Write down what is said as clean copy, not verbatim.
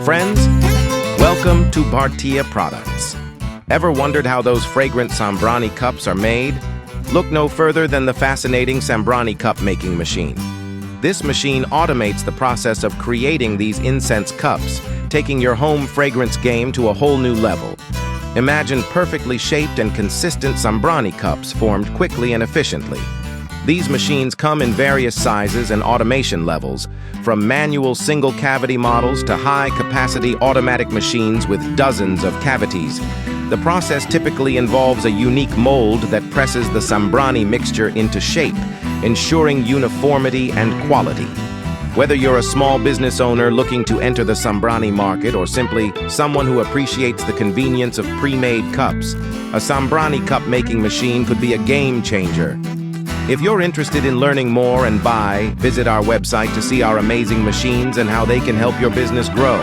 Friends, welcome to Bhartiye products. Ever wondered how those fragrant Sambrani cups are made? Look no further than the fascinating Sambrani cup making machine. This machine automates the process of creating these incense cups, taking your home fragrance game to a whole new level. Imagine perfectly shaped and consistent Sambrani cups formed quickly and efficiently. These machines come in various sizes and automation levels, from manual single-cavity models to high-capacity automatic machines with dozens of cavities. The process typically involves a unique mold that presses the Sambrani mixture into shape, ensuring uniformity and quality. Whether you're a small business owner looking to enter the Sambrani market or simply someone who appreciates the convenience of pre-made cups, a Sambrani cup-making machine could be a game-changer. If you're interested in learning more and buy, visit our website to see our amazing machines and how they can help your business grow.